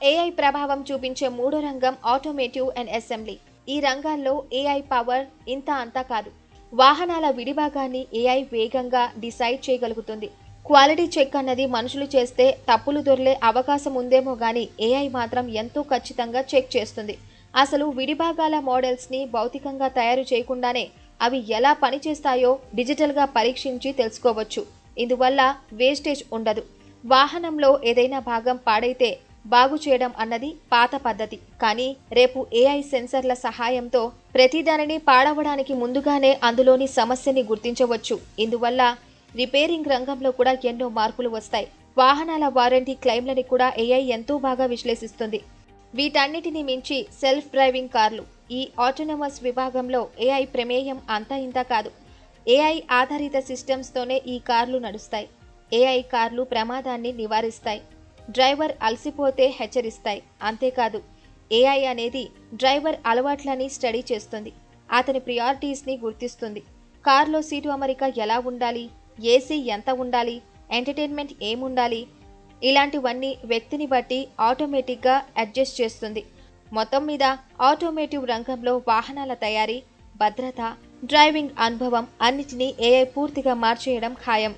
AI ప్రభావం చూపించే మూడో రంగం ఆటోమేటివ్ అండ్ అసెంబ్లీ. ఈ రంగాల్లో ఏఐ పవర్ ఇంత అంతా కాదు. వాహనాల విడిభాగాన్ని ఏఐ వేగంగా డిసైడ్ చేయగలుగుతుంది. క్వాలిటీ చెక్ అన్నది మనుషులు చేస్తే తప్పులు దొర్లే అవకాశం ఉందేమో గానీ ఏఐ మాత్రం ఎంతో ఖచ్చితంగా చెక్ చేస్తుంది. అసలు విడిభాగాల మోడల్స్ని భౌతికంగా తయారు చేయకుండానే అవి ఎలా పనిచేస్తాయో డిజిటల్గా పరీక్షించి తెలుసుకోవచ్చు. ఇందువల్ల వేస్టేజ్ ఉండదు. వాహనంలో ఏదైనా భాగం పాడైతే బాగు చేయడం అన్నది పాత పద్ధతి. కానీ రేపు ఏఐ సెన్సర్ల సహాయంతో ప్రతిదానిని పాడవడానికి ముందుగానే అందులోని సమస్యని గుర్తించవచ్చు. ఇందువల్ల రిపేరింగ్ రంగంలో కూడా ఎన్నో మార్పులు వస్తాయి. వాహనాల వారంటీ క్లెయిమ్లని కూడా ఏఐ ఎంతో బాగా విశ్లేషిస్తుంది. వీటన్నిటిని మించి సెల్ఫ్ డ్రైవింగ్ కార్లు. ఈ ఆటోనమస్ విభాగంలో ఏఐ ప్రమేయం అంతా ఇంతా కాదు. ఏఐ ఆధారిత సిస్టమ్స్తోనే ఈ కార్లు నడుస్తాయి. ఏఐ కార్లు ప్రమాదాన్ని నివారిస్తాయి. డ్రైవర్ అలసిపోతే హెచ్చరిస్తాయి. అంతేకాదు, ఏఐ అనేది డ్రైవర్ అలవాట్లని స్టడీ చేస్తుంది. అతని ప్రియారిటీస్ని గుర్తిస్తుంది. కార్లో సీటు అమరిక ఎలా ఉండాలి, ఏసీ ఎంత ఉండాలి, ఎంటర్టైన్మెంట్ ఏముండాలి, ఇలాంటివన్నీ వ్యక్తిని బట్టి ఆటోమేటిక్గా అడ్జస్ట్ చేస్తుంది. మొత్తం మీద ఆటోమేటివ్ రంగంలో వాహనాల తయారీ, భద్రత, డ్రైవింగ్ అనుభవం అన్నిటినీ ఏఐ పూర్తిగా మార్చేయడం ఖాయం.